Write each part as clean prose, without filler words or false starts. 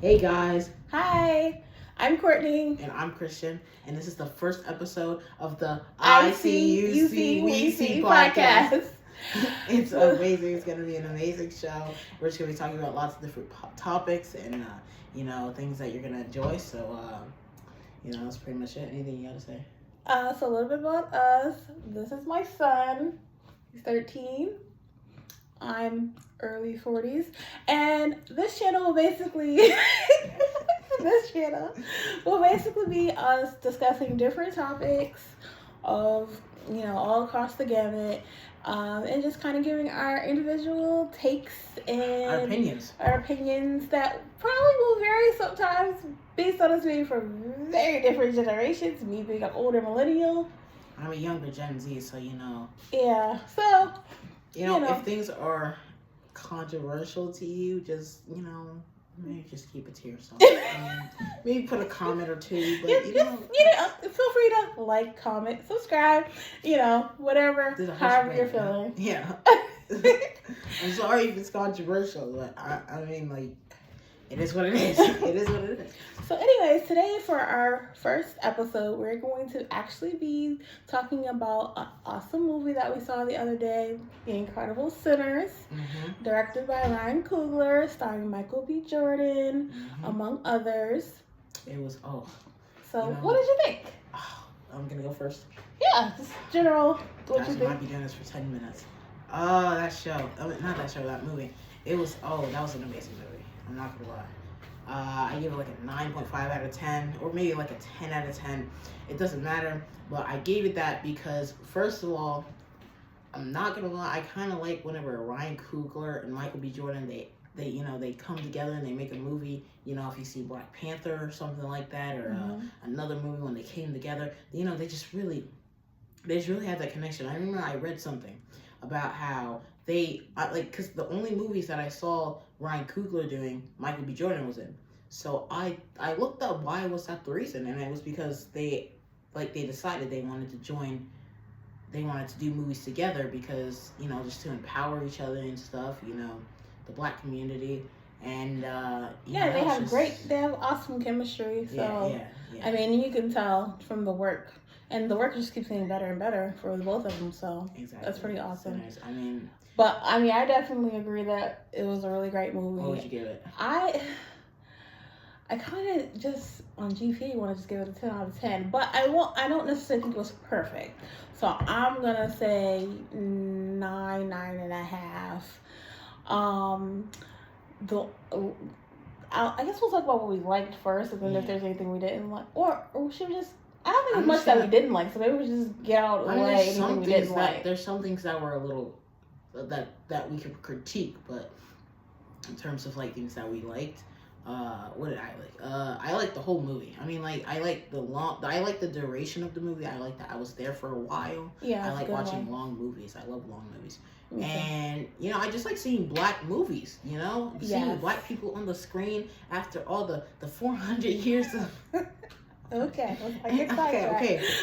Hey guys, Hi, I'm Courtney. and I'm Christian, and this is the first episode of the I see, you see, we see podcast. It's amazing. It's going to be an amazing show. We're just going to be talking about lots of different topics and, things that you're going to enjoy. So, that's pretty much it. Anything you got to say? So a little bit about us. This is my son. He's 13. I'm early 40s. And this channel will basically... be us discussing different topics of, all across the gamut. And just kind of giving our individual takes and our opinions that probably will vary sometimes based on us being from very different generations. Me being an older millennial. I'm a younger Gen Z, so Yeah, so if things are controversial to you, just maybe just keep it to yourself. Maybe put a comment or two, but feel free to like, comment, subscribe, whatever, however you're feeling. Yeah. I'm sorry if it's controversial, but I mean, it is what it is. It is what it is. So anyways, today for our first episode, we're going to actually be talking about an awesome movie that we saw the other day, The Incredible Sinners, directed by Ryan Coogler, starring Michael B. Jordan, among others. It was, So what did you think? I'm going to go first. Yeah, just general, what you We think? might be doing this for 10 minutes. That movie. It was, that was an amazing movie. I'm not gonna lie. I give it like a 9.5 out of 10, or maybe like a 10 out of 10. It doesn't matter, but I gave it that because, first of all, I'm not gonna lie, I kind of like whenever Ryan Coogler and Michael B. Jordan, they come together and they make a movie. If you see Black Panther or something like that, or another movie when they came together, they just really had that connection. I remember I read something about how because the only movies that I saw Ryan Coogler doing, Michael B. Jordan was in. So I looked up why was that the reason, and it was because they decided they wanted to do movies together because, just to empower each other and stuff, the Black community. And, they have awesome chemistry. So, yeah. I mean, you can tell from the work. And the work just keeps getting better and better for the both of them. So, exactly. That's pretty awesome. Nice. I definitely agree that it was a really great movie. What would you give it? I kind of just, on GP, want to just give it a 10 out of 10. But I don't necessarily think it was perfect. So, I'm going to say 9.5. I guess we'll talk about what we liked first, and then if there's anything we didn't like, or should we just? I don't think there's much that we didn't like, so maybe we just get out of the way anything we didn't like. There's some things that were a little that we could critique, but in terms of things that we liked, what did I like? I liked the whole movie. I mean, I like the duration of the movie. I like that I was there for a while. Yeah, I like watching long movies. I love long movies. And I just like seeing Black movies, seeing Black people on the screen after all the 400 years of okay, okay.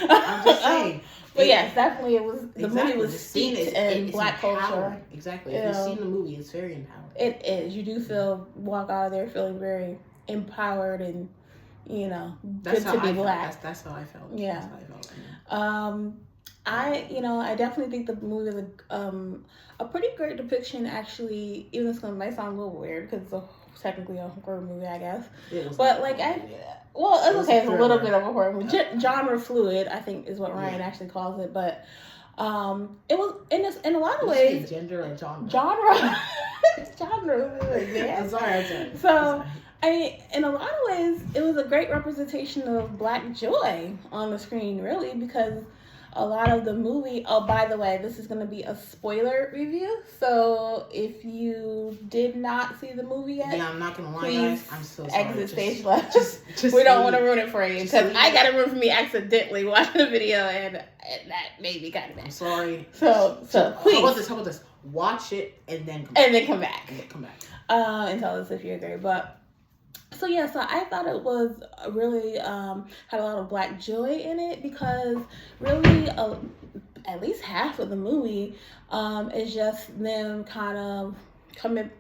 I'm just saying. But yes, definitely it was the movie was steeped in Black culture. Exactly. If you've seen the movie, it's very empowering. It is. You do walk out of there feeling very empowered and good to be Black. That's how I felt. Yeah. That's how I felt. I definitely think the movie was a pretty great depiction, actually, even though it might sound a little weird because it's technically a horror movie, I guess. But it's okay, it's a little bit of a horror movie. Genre fluid, I think, is what Ryan actually calls it. But it was in a lot of ways. Gender or genre? Genre. I'm sorry. So. I mean, in a lot of ways, it was a great representation of Black joy on the screen, really, because a lot of the movie... Oh, by the way, this is going to be a spoiler review, so if you did not see the movie yet... Yeah, I'm not going to lie, guys. I'm so sorry. Exit stage left. We don't want to ruin it for you, because I got it ruined for me accidentally watching the video, and that made me kind of mad. I'm sorry. So please... How about this? Watch it, and then come back. And tell us if you agree, but... So I thought it was really had a lot of Black joy in it because really at least half of the movie is just them kind of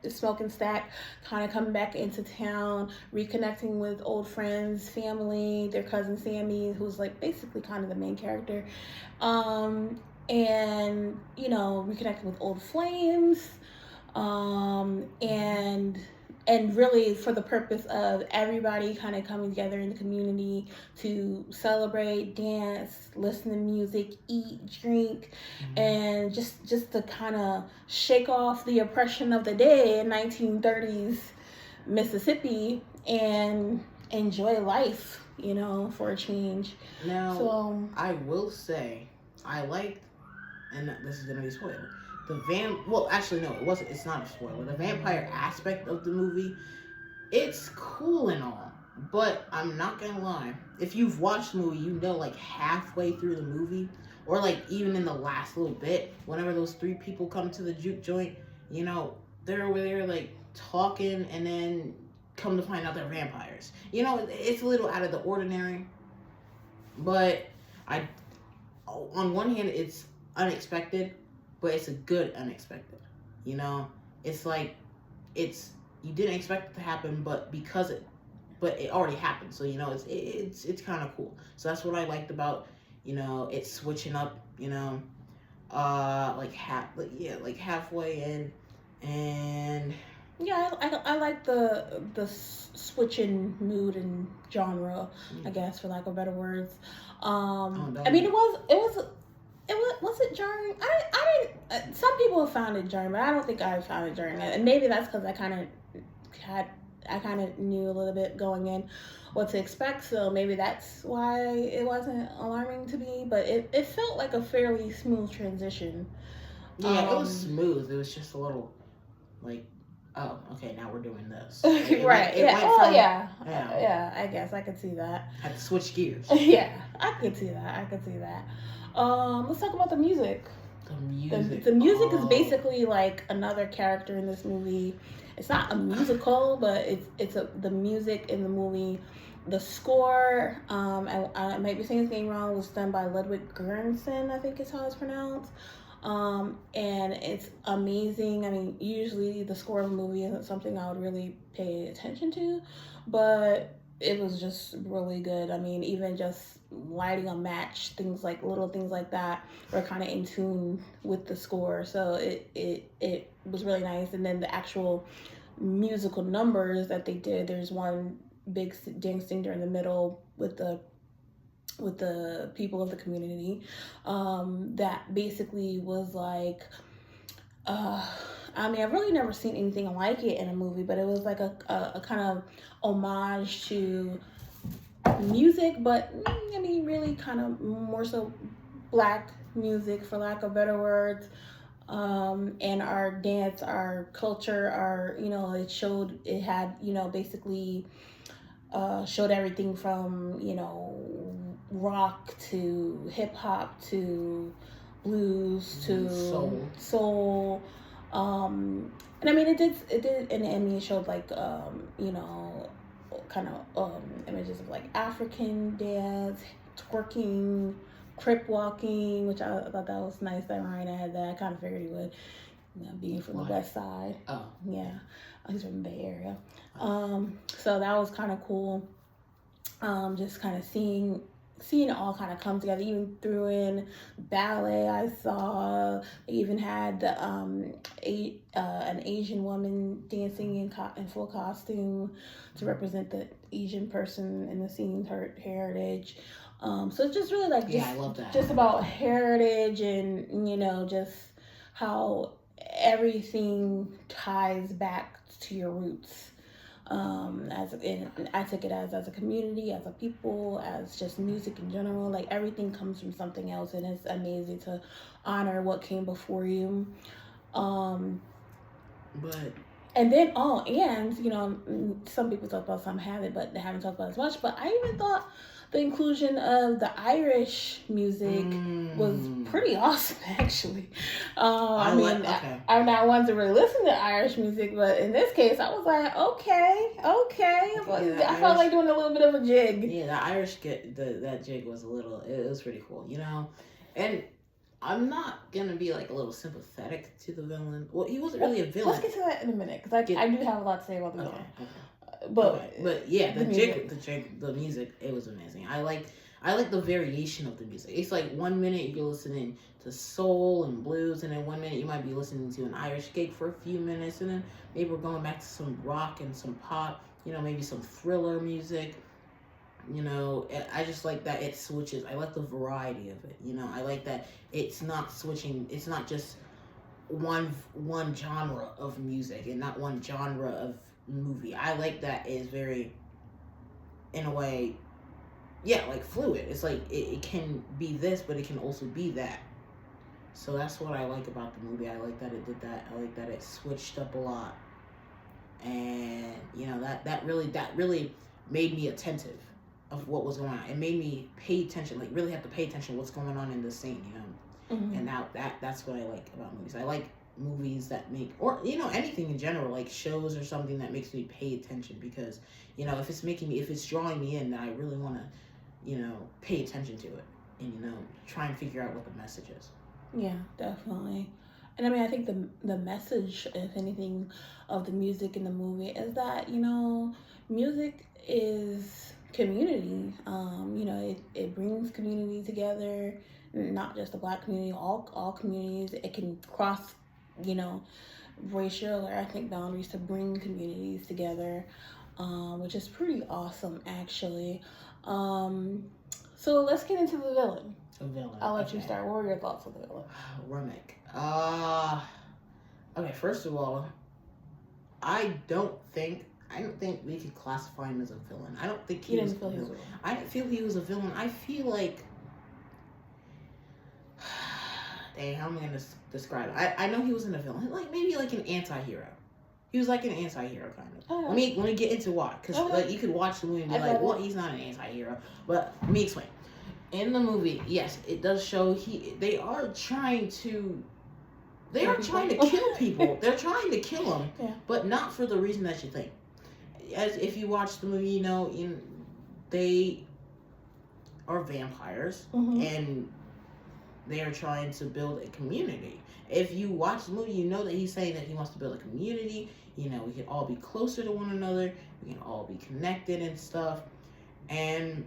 Smoking Stack, kind of coming back into town, reconnecting with old friends, family, their cousin Sammy, who's like basically kind of the main character, and reconnecting with old flames, and really for the purpose of everybody kind of coming together in the community to celebrate, dance, listen to music, eat, drink, and just to kind of shake off the oppression of the day in 1930s Mississippi and enjoy life, for a change. Now, so, I will say, I liked, and this is going to be a spoiler, it's not a spoiler. The vampire aspect of the movie, it's cool and all, but I'm not gonna lie. If you've watched the movie, like halfway through the movie, or like even in the last little bit, whenever those 3 people come to the juke joint, they're over there like talking, and then come to find out they're vampires. It's a little out of the ordinary, but on one hand, it's unexpected. But it's a good unexpected, It's like, you didn't expect it to happen, but it already happened. So, it's kind of cool. So that's what I liked about, it's switching up, like halfway in, and yeah, I like the switching mood and genre, I guess, for lack of better words. I mean, was it jarring? I didn't. Some people have found it jarring, but I don't think I found it jarring. And maybe that's because I kind of knew a little bit going in what to expect. So maybe that's why it wasn't alarming to me. But it felt like a fairly smooth transition. Yeah, it was smooth. It was just a little like, oh, okay, now we're doing this. Right. Yeah. I guess I could see that. Had to switch gears. Yeah, I could see that. Let's talk about the music. The music is basically like another character in this movie. It's not a musical, but the music in the movie. The score, I might be saying his name wrong, was done by Ludwig Göransson, I think is how it's pronounced. And it's amazing. I mean, usually the score of a movie isn't something I would really pay attention to, but it was just really good. I mean, even just lighting a match, little things like that were kind of in tune with the score. So it was really nice. And then the actual musical numbers that they did, there's one big dancing during the middle with the people of the community, that basically was like, I mean, I've really never seen anything like it in a movie, but it was like a kind of homage to music, but I mean, really kind of more so Black music, for lack of better words, and our dance, our culture, it had, basically showed everything from, rock to hip hop to blues to soul. And I mean, it did, and I mean, it showed like, kind of images of like African dance, twerking, crip walking, which I thought that was nice that Ryan had that. I kind of figured he would, being from the West Side. Oh. Yeah, he's from the Bay Area. So that was kind of cool. Just kind of seeing it all kind of come together. Even threw in ballet. I saw they even had an Asian woman dancing in full costume to represent the Asian person in the scene, her heritage. So it's just really like I love that. Just about heritage and just how everything ties back to your roots. I took it as a community, as a people, as just music in general. Like everything comes from something else, and it's amazing to honor what came before you. And then some people talk about, some haven't, but they haven't talked about as much. But I even thought the inclusion of the Irish music was pretty awesome, actually. I'm not one to really listen to Irish music, but in this case, I was like, okay. I felt like doing a little bit of a jig. Yeah, the Irish that jig was it was pretty cool, And I'm not gonna be like a little sympathetic to the villain. Well, he wasn't really a villain. Let's get to that in a minute, because I do have a lot to say about the villain. Okay. But yeah, the music, it was amazing. I like the variation of the music. It's like 1 minute you're listening to soul and blues, and then 1 minute you might be listening to an Irish gig for a few minutes, and then maybe we're going back to some rock and some pop, maybe some thriller music. I just like that it switches. I like the variety of it. I like that it's not switching. It's not just one genre of music and not one genre of movie. I like that it's very, in a way, like fluid. It's like it can be this, but it can also be that. So that's what I like about the movie. I like that it did that. I like that it switched up a lot, and that really made me attentive of what was going on. It made me pay attention, like really have to pay attention to what's going on in the scene. Mm-hmm. And now that's what I like about movies. I like movies that make, or anything in general, like shows or something that makes me pay attention, because if it's drawing me in, then I really want to pay attention to it and try and figure out what the message is. Yeah, definitely. And I mean, I think the message, if anything, of the music in the movie is that music is community. It brings community together, not just the Black community, all communities. It can cross racial or ethnic boundaries to bring communities together, which is pretty awesome, actually. So let's get into the villain. I'll let you start. What were your thoughts on the villain? Remick. Okay, first of all, I don't think we could classify him as a villain. I don't think he was a villain. I didn't feel he was a villain. I feel like, dang, how am I gonna describe it? I know he wasn't a villain. Like maybe like an anti-hero. He was like an anti-hero kind of. Oh. Let me get into why, because like you could watch the movie and be like, well, he's not an anti-hero. But let me explain. In the movie, yes, it does show they are trying to kill people. They're trying to kill them, but not for the reason that you think. As if you watch the movie, they are vampires, mm-hmm. and they are trying to build a community. If you watch the movie, you know that he's saying that he wants to build a community. We can all be closer to one another. We can all be connected and stuff. And,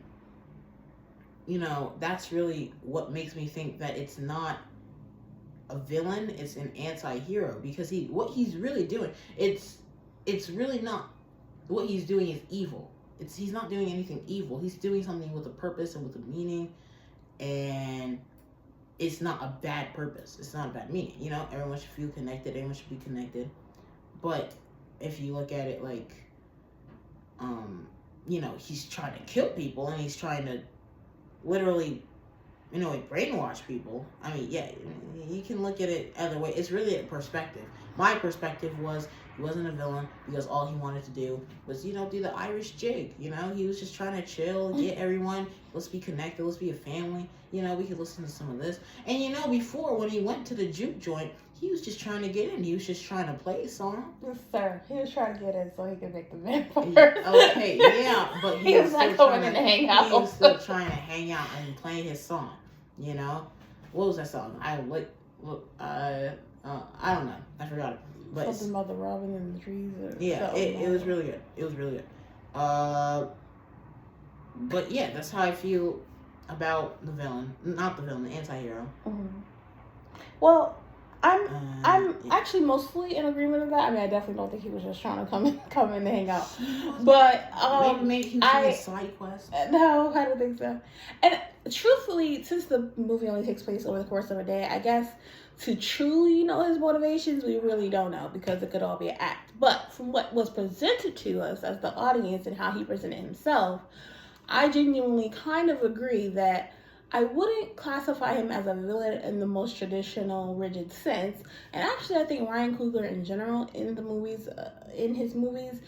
that's really what makes me think that it's not a villain. It's an anti-hero, because what he's really doing, it's really not, what he's doing is evil. He's not doing anything evil. He's doing something with a purpose and with a meaning, and it's not a bad purpose. It's not a bad meaning. Everyone should feel connected. Everyone should be connected. But if you look at it like, he's trying to kill people, and he's trying to literally, brainwash people. I mean, yeah, you can look at it other way. It's really a perspective. My perspective was he wasn't a villain because all he wanted to do was, do the Irish jig. He was just trying to chill, get everyone, let's be connected, let's be a family. We could listen to some of this. And before, when he went to the juke joint, he was just trying to get in. He was just trying to play a song. Yes, sir. He was trying to get in so he could make the vampire. Okay, yeah, but he was not coming in to hang out. He was still trying to hang out and play his song. What was that song? I don't know. I forgot it. But something about the robin in the trees. It was really good. It was really good. But yeah, that's how I feel about the villain. Not the villain, the anti-hero. Mm-hmm. Well, I'm actually mostly in agreement with that. I mean, I definitely don't think he was just trying to come in and hang out. But maybe he was doing a side quest. No, I don't think so. And truthfully, since the movie only takes place over the course of a day, I guess to truly know his motivations, we really don't know, because it could all be an act. But from what was presented to us as the audience and how he presented himself, I genuinely kind of agree that I wouldn't classify him as a villain in the most traditional, rigid sense. And actually, I think Ryan Coogler in general, in his movies,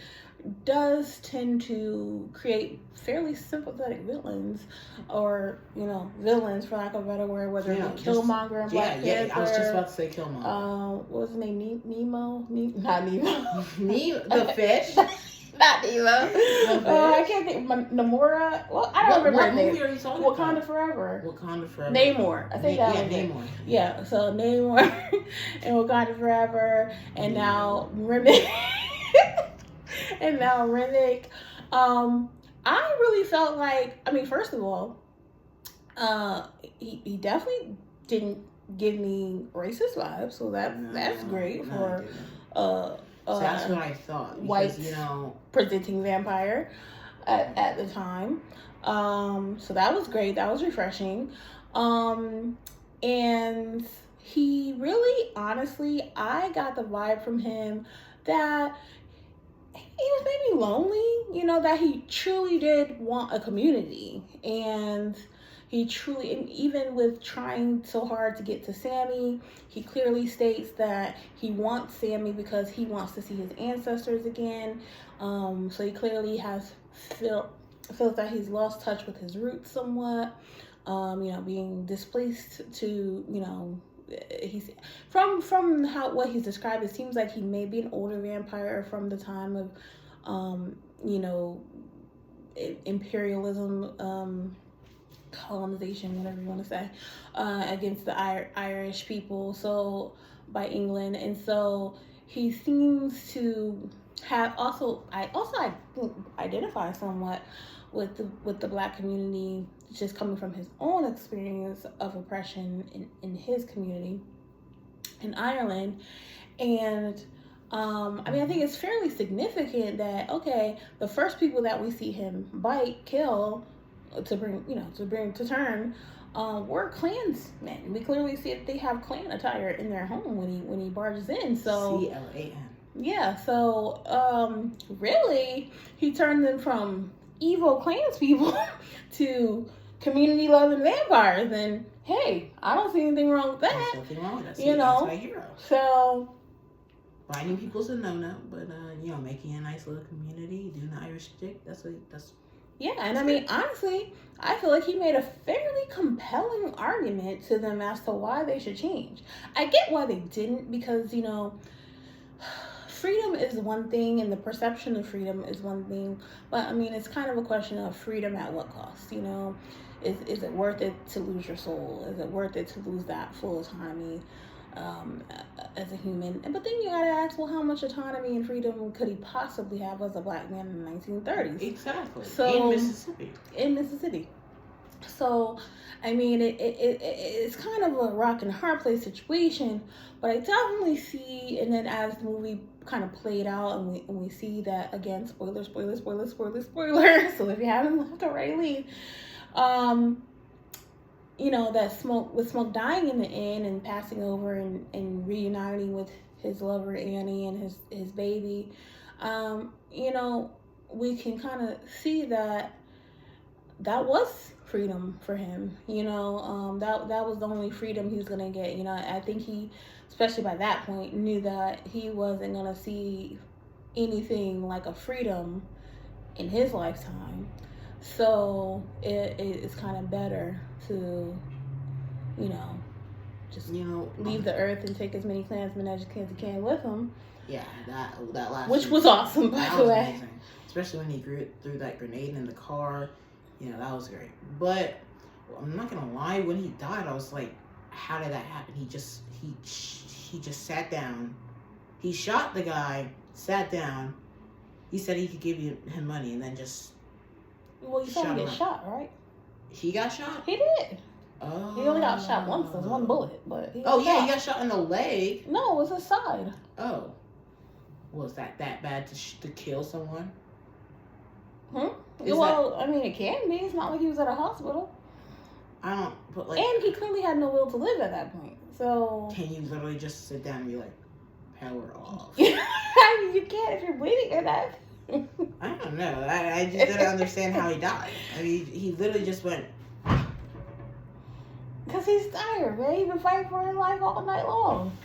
does tend to create fairly sympathetic villains, or villains, for lack of a better word, whether it be Killmonger and Black Panther. Yeah, I was just about to say Killmonger. What was his name? Nemo? Not Nemo. The fish? Not You know? I can't think. Namora. Well, I don't remember. What movie are you talking about? Wakanda Forever. Wakanda Forever. Namor. I think that was Namor. Yeah, so Namor and Wakanda Forever, and now Remick. And now Remick. I really felt like, I mean, first of all, he definitely didn't give me racist vibes, so that's great for so that's what I thought. Because, white presenting vampire at the time. So that was great. That was refreshing. And he really, honestly, I got the vibe from him that he was maybe lonely, that he truly did want a community. And he truly, and even with trying so hard to get to Sammy, he clearly states that he wants Sammy because he wants to see his ancestors again. So he clearly has feels that he's lost touch with his roots somewhat. Being displaced to, he's from what he's described, it seems like he may be an older vampire from the time of imperialism, colonization, whatever you want to say, against the Irish people, so by England. And so he seems to have I identify somewhat with the Black community, just coming from his own experience of oppression in his community in Ireland. And I think it's fairly significant that, okay, the first people that we see him kill to bring to term were Klansmen. We clearly see that they have Klan attire in their home when he barges in. So CLAN. Yeah, so really he turned them from evil Klans people to community loving vampires, and hey, I don't see anything wrong with that. There's nothing wrong with that. Anti-hero. So finding people's a no, but making a nice little community, doing the Irish stick, that's. Yeah, and I mean, honestly, I feel like he made a fairly compelling argument to them as to why they should change. I get why they didn't, because, freedom is one thing and the perception of freedom is one thing, but I mean, it's kind of a question of freedom at what cost, Is it worth it to lose your soul? Is it worth it to lose that full autonomy as a human? But then you gotta ask, well, how much autonomy and freedom could he possibly have as a Black man in the 1930s? Exactly. So, in Mississippi. So, I mean, it's kind of a rock and hard place situation, but I definitely see, and then as the movie kind of played out, and we see that, again, spoiler. So if you haven't left already, that Smoke dying in the end and passing over and reuniting with his lover Annie and his baby, we can kind of see that was freedom for him. That was the only freedom he was gonna get. I think he, especially by that point, knew that he wasn't gonna see anything like a freedom in his lifetime. So it's kind of better to, just leave the earth and take as many Klansmen as you can with him. Yeah, that last. Which was awesome, by the way. Amazing. Especially when he threw that grenade in the car. That was great. But I'm not gonna lie, when he died, I was like, how did that happen? He just sat down. He shot the guy, sat down. He said he could give him money, and then just. Well, you saw him get shot, right? He got shot? He did. Oh. He only got shot once. There was one bullet, but he got he got shot in the leg. No, it was his side. Oh. Was that bad to kill someone? I mean, it can be. It's not like he was at a hospital. And he clearly had no will to live at that point. So. Can you literally just sit down and be like, power off? I mean, you can't if you're bleeding or that. I don't know. I just didn't understand how he died. I mean, he literally just went. Because he's tired, man. He's been fighting for his life all night long.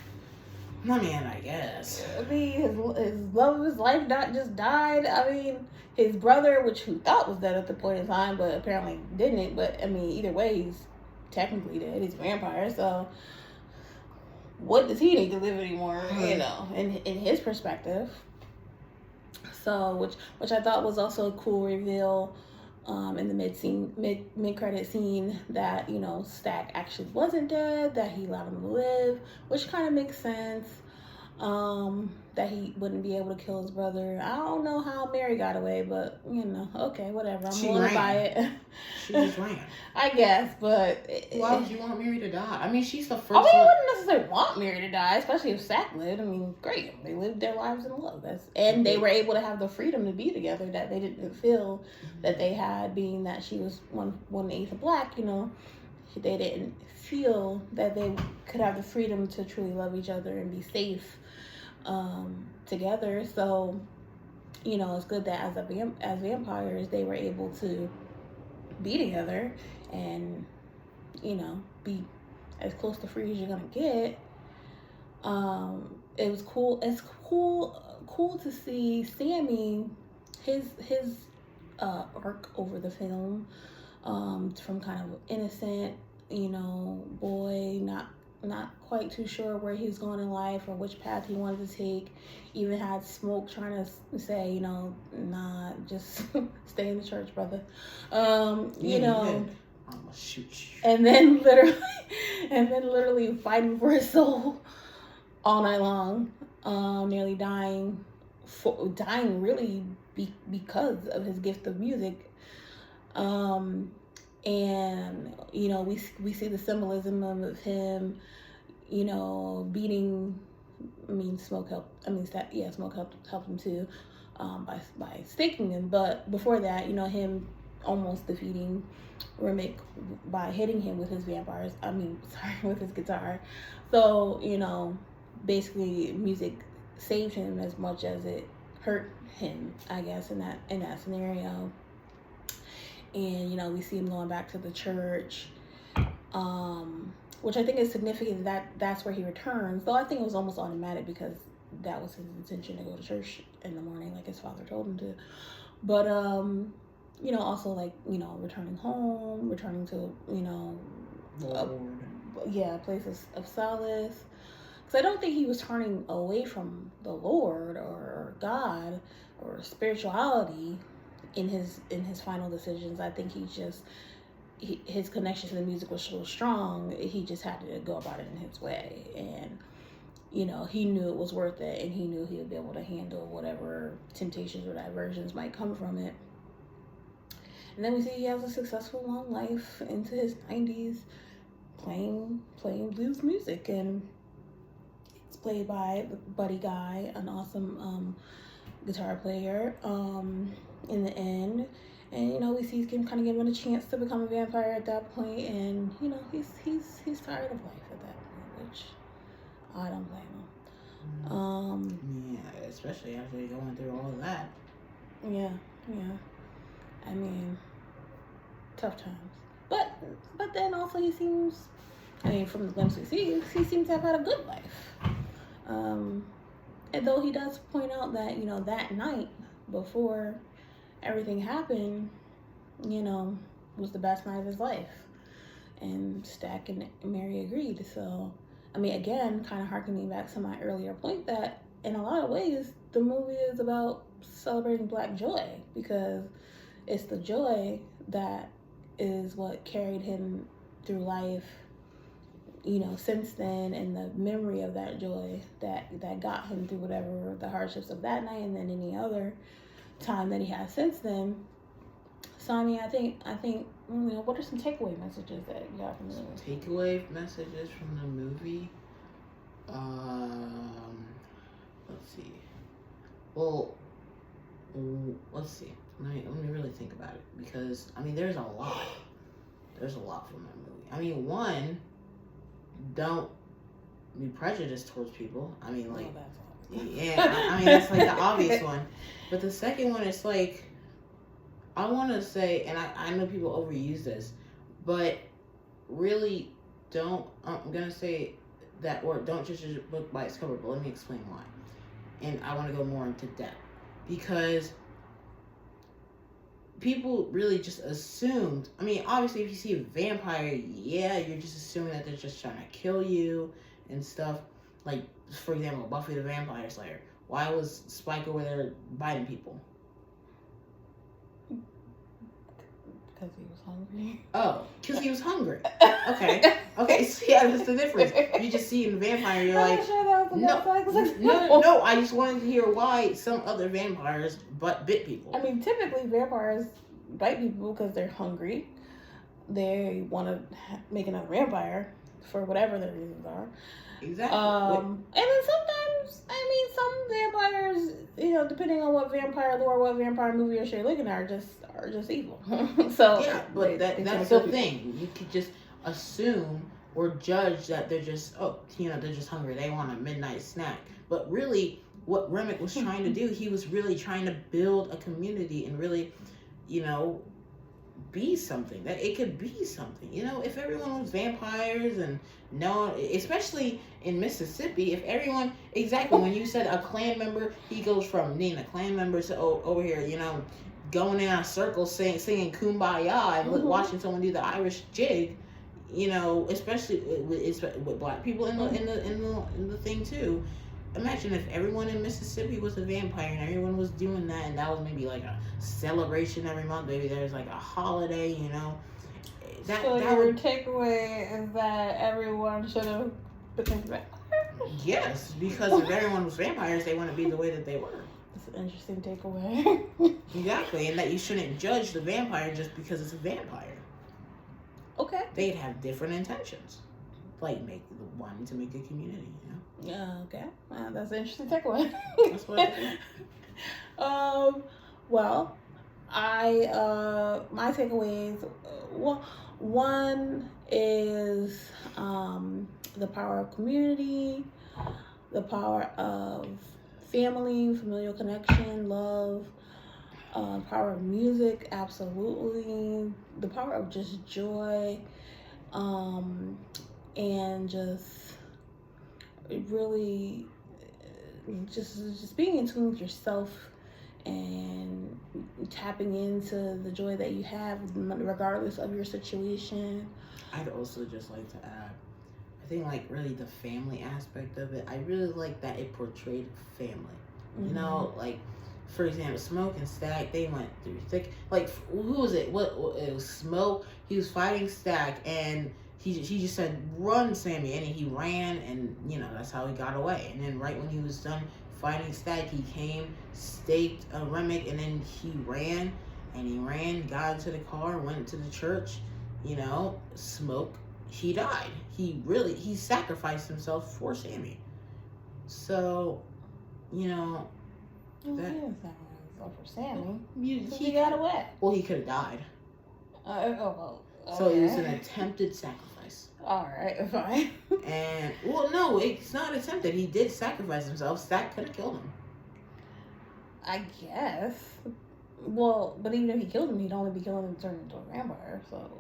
I mean, I guess. I mean, his love of his life just died. I mean, his brother, who thought was dead at the point in time, but apparently didn't. But, I mean, either way, he's technically dead. He's a vampire, so what does he need to live anymore, in his perspective? So, which I thought was also a cool reveal. In the mid credit scene, that Stack actually wasn't dead, that he allowed him to live, which kind of makes sense. That he wouldn't be able to kill his brother. I don't know how Mary got away, but okay, whatever. I'm willing to buy it. She just ran. I guess, but why would you want Mary to die? I mean, she's the first. I wouldn't necessarily want Mary to die, especially if Stack lived. I mean, great, they lived their lives in love. And they were able to have the freedom to be together that they didn't feel that they had, being that she was 1/8 black. They didn't feel that they could have the freedom to truly love each other and be safe together. So it's good that as vampires they were able to be together and be as close to free as you're gonna get. It was cool. It's cool to see Sammy, his arc over the film, from kind of innocent boy, not quite too sure where he was going in life or which path he wanted to take. Even had Smoke trying to say, nah, just stay in the church, brother. I'm gonna shoot you. And then literally fighting for his soul all night long, nearly dying really because of his gift of music. And we see the symbolism of him, beating. Smoke helped. Smoke helped him too, by staking him. But before that, him almost defeating Remick by hitting him with his with his guitar. So basically, music saved him as much as it hurt him, I guess, in that scenario. And we see him going back to the church, which I think is significant that that's where he returns. Though I think it was almost automatic because that was his intention, to go to church in the morning like his father told him to. But also returning home, returning to a place of solace. Because I don't think he was turning away from the Lord or God or spirituality in his final decisions. I think his connection to the music was so strong, he just had to go about it in his way. And he knew it was worth it, and he knew he would be able to handle whatever temptations or diversions might come from it. And then we see he has a successful long life into his 90s, playing blues music, and it's played by Buddy Guy, an awesome guitar player. In the end, and we see him kind of giving him a chance to become a vampire at that point, and he's tired of life at that point, which I don't blame him. Yeah, especially after going through all of that. Yeah. I mean, tough times. But then also he seems, from the glimpse we see, he seems to have had a good life. And though he does point out that that night before everything happened, was the best night of his life. And Stack and Mary agreed. So, again, kind of harkening back to my earlier point that in a lot of ways, the movie is about celebrating Black joy, because it's the joy that is what carried him through life, since then, and the memory of that joy that got him through whatever the hardships of that night and then any other time that he has since then. So I think what are some takeaway messages that you got from the movie? Takeaway messages from the movie. Let's see. Well, let's see. Let me really think about it, because there's a lot. There's a lot from that movie. One, don't be prejudiced towards people. Yeah, that's like the obvious one. But the second one is I want to say, and I know people overuse this, but really don't, I'm going to say that word, don't judge a book by its cover, but let me explain why. And I want to go more into depth, because people really just assumed, obviously if you see a vampire, yeah, you're just assuming that they're just trying to kill you and stuff. Like, for example, Buffy the Vampire Slayer. Why was Spike over there biting people? Because he was hungry. Oh, because he was hungry. Okay. Okay, so yeah, that's the difference. You just see in vampire, you're like, no, I just wanted to hear why some other vampires bit people. I mean, typically vampires bite people because they're hungry. They want to make another vampire for whatever their reasons are. Exactly. And then sometimes, I mean, some vampires, you know, depending on what vampire lore, what vampire movie or show you're looking at, are just evil. So yeah, but that's the thing. You could just assume or judge that they're just they're just hungry. They want a midnight snack. But really, what Remick was trying to do, he was really trying to build a community and really, you know, be something. That it could be something. You know, if everyone was vampires and especially in Mississippi, if everyone when you said a Klan member, he goes from being a Klan member to over here, you know, going in a circle singing Kumbaya and watching someone do the Irish jig. You know, especially with black people in the thing too. Imagine if everyone in Mississippi was a vampire and everyone was doing that, and that was maybe like a celebration every month. Maybe there's like a holiday, you know. So your takeaway is that everyone should have become vampires? Yes, because if everyone was vampires, they wouldn't be the way that they were. That's an interesting takeaway. Exactly, and that you shouldn't judge the vampire just because it's a vampire. Okay. They'd have different intentions, like wanting to make a community, you know. Yeah. Okay. That's an interesting takeaway. That's what I think. Well, my takeaways. One is the power of community, the power of family, familial connection, love. Power of music, absolutely. The power of just joy, and just really just being in tune with yourself and tapping into the joy that you have regardless of your situation. I'd also just like to add, I think like really the family aspect of it, I really like that it portrayed family. You know, like, for example, Smoke and Stack, they went through thick. Like, who was it? What it was Smoke. He was fighting Stack, and he just said, "Run, Sammy," and he ran, and you know that's how he got away. And then right when he was done fighting Stack, he came, staked Remick, and then he ran, got into the car, went to the church. You know, Smoke, he died. He sacrificed himself for Sammy. So, you know. For Sammy, he got away. Well, he could have died. Okay. So it was an attempted sacrifice. All right, fine. And no, it's not attempted. He did sacrifice himself. Stack could have killed him. I guess. Well, but even if he killed him, he'd only be killing him turning into a vampire. So.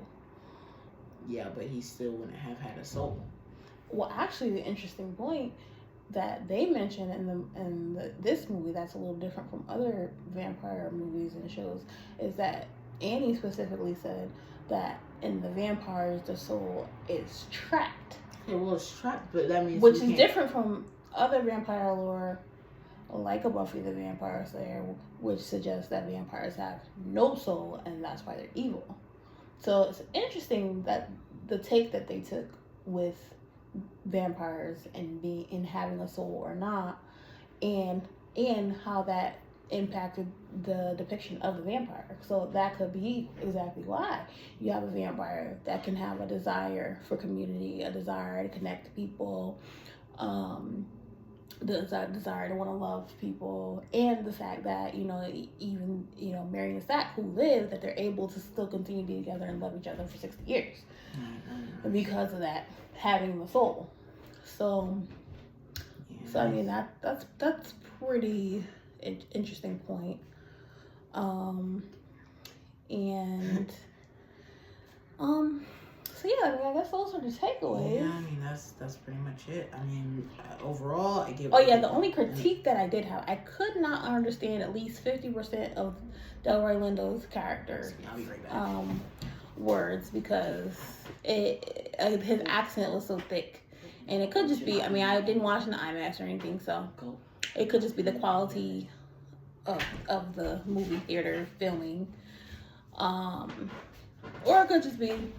Yeah, but he still wouldn't have had a soul. Well, actually, the interesting point that they mention in this movie that's a little different from other vampire movies and shows is that Annie specifically said that in the vampires the soul is trapped. Yeah, well, it's trapped, but that means which is different from other vampire lore, like a Buffy the Vampire Slayer, which suggests that vampires have no soul and that's why they're evil. So it's interesting that the take that they took with vampires and having a soul or not, and how that impacted the depiction of the vampire. So that could be exactly why you have a vampire that can have a desire for community, a desire to connect to people, the desire to want to love people, and the fact that even Mary and Stack, who live, that they're able to still continue to be together and love each other for 60 years because of that having the soul. So I mean that's pretty interesting point. So yeah, I mean, I guess those are the takeaways. Yeah, I mean that's pretty much it. I mean, overall, I give. Oh yeah, the only critique that I did have, I could not understand at least 50% of Delroy Lindo's character. I'll be right back. Words, because his accent was so thick, and it could just be. I mean, I didn't watch in the IMAX or anything, so. Go. It could just be the quality of the movie theater filming. Or it could just be,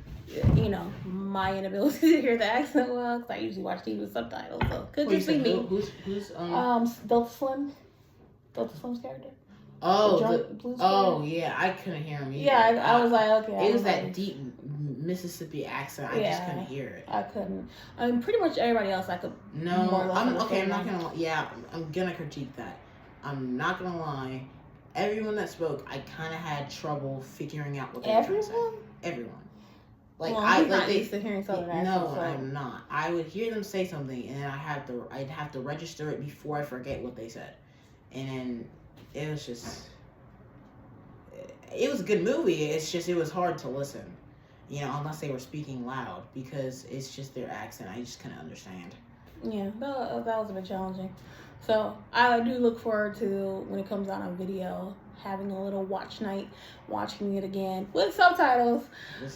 you know, my inability to hear the accent well, because I usually watch TV with subtitles, so it could just be me. Who's Delta Slim? Delta Slim's character? Yeah, I couldn't hear him either. Yeah, I was like, okay. It was that deep Mississippi accent. I just couldn't hear it. I couldn't. I mean, pretty much everybody else I could. No, I'm not gonna. Yeah, I'm gonna critique that. I'm not gonna lie. Everyone that spoke, I kind of had trouble figuring out what they were trying to say. Everyone. Like I'm not used to hearing Southern accents. No, so. I'm not. I would hear them say something, and I'd have to register it before I forget what they said, and then it was just. It was a good movie. It's just it was hard to listen, you know, unless they were speaking loud because it's just their accent. I just couldn't understand. Yeah, that was a bit challenging. So I do look forward to when it comes out on video, having a little watch night, watching it again with subtitles,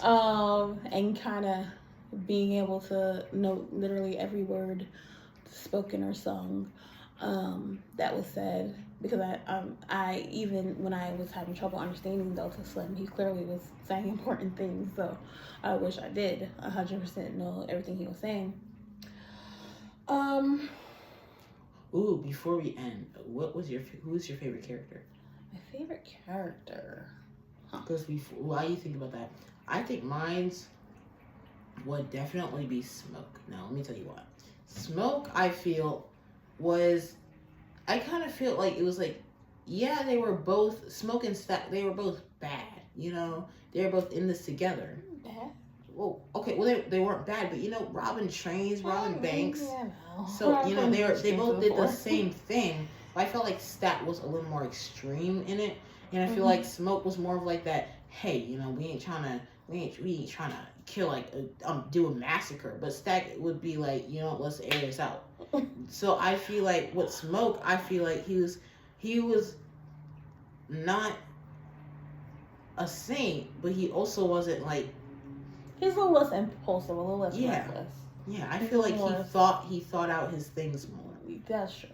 and kind of being able to know literally every word spoken or sung that was said. Because I even when I was having trouble understanding Delta Slim, he clearly was saying important things. So I wish I did 100% know everything he was saying. Ooh, before we end, who's your favorite character? My favorite character. Because while you think about that, I think mine's would definitely be Smoke. Now, let me tell you what. Smoke, I feel, was... I kind of feel like it was like, yeah, they were both... Smoke and Stack, they were both bad, you know? They were both in this together. Bad? Well, okay, well, they weren't bad, but, you know, robbing trains, robbing banks. Yeah, no. So, you know, they both did the same thing. But I felt like Stat was a little more extreme in it. And I feel like Smoke was more of like that, hey, you know, we ain't trying to kill, like, do a massacre. But Stack would be like, you know, let's air this out. So I feel like with Smoke, I feel like he was not a saint, but he also wasn't like... He's a little less impulsive, a little less reckless. Yeah, I feel like he thought out his things more. That's true.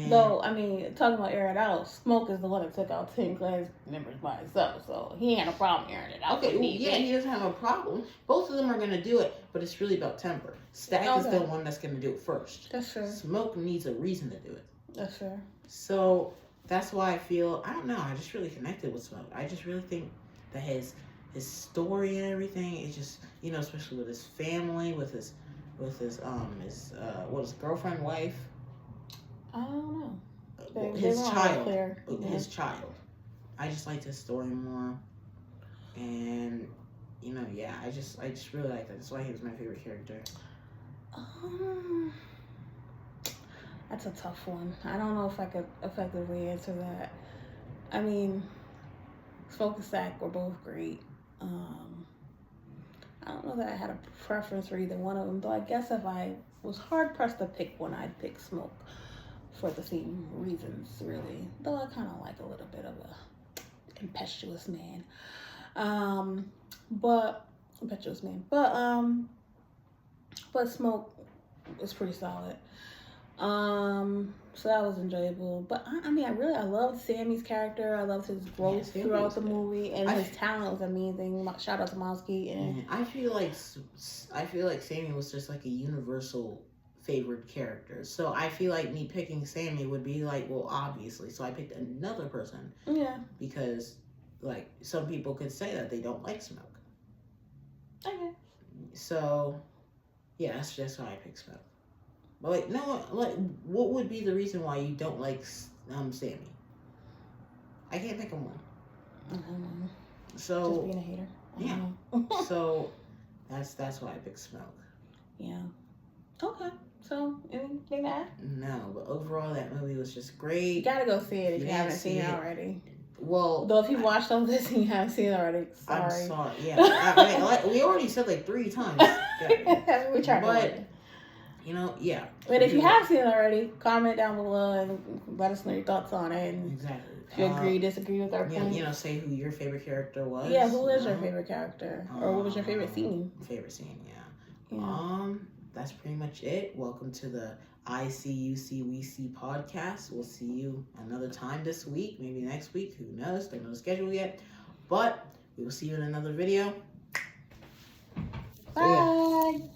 Though, I mean, talking about airing it out, Smoke is the one that took out 10 class members by himself, so he ain't a problem airing it out. Okay, well, yeah, he doesn't have a problem. Both of them are going to do it, but it's really about temper. Stack is the one that's going to do it first. That's true. Smoke needs a reason to do it. That's true. So, that's why I feel, I don't know, I just really connected with Smoke. I just really think that his story and everything, is just, you know, especially with his family, with his girlfriend, wife. I don't know. His child. I just liked his story more, and you know, yeah, I just really like that. That's why he was my favorite character. That's a tough one. I don't know if I could effectively answer that. I mean, Smoke and Stack were both great. I don't know that I had a preference for either one of them, though I guess if I was hard pressed to pick one, I'd pick Smoke. For the same reasons, really. Though I kind of like a little bit of a impetuous man. But Smoke was pretty solid. So that was enjoyable. But I mean, I loved Sammy's character. I loved his growth throughout the movie, and his talent was amazing. Shout out to Mosky. And I feel like Sammy was just like a universal favorite character. So I feel like me picking Sammy would be like, well, obviously. So I picked another person. Yeah. Because, like, some people could say that they don't like Smoke. Okay. So, yeah, that's just why I picked Smoke. But, like, no, like, what would be the reason why you don't like Sammy? I can't think of one. So just being a hater. Yeah. So that's why I picked Smoke. Yeah. Okay. So, anything to add? No, but overall, that movie was just great. You gotta go see it if you haven't seen it already. Well, though, if you watched all this and you haven't seen it already, sorry. I'm sorry. Yeah, we already said like 3 times. Yeah. We tried, but you know, yeah. But if you have seen it already, comment down below and let us know your thoughts on it. And exactly. If you agree, disagree with our point. You know, say who your favorite character was. Yeah, who is your favorite character, or what was your favorite scene? Favorite scene, yeah. that's pretty much it. Welcome to the ICUC podcast. We'll see you another time this week, maybe next week. Who knows? Don't know the schedule yet. But we will see you in another video. Bye.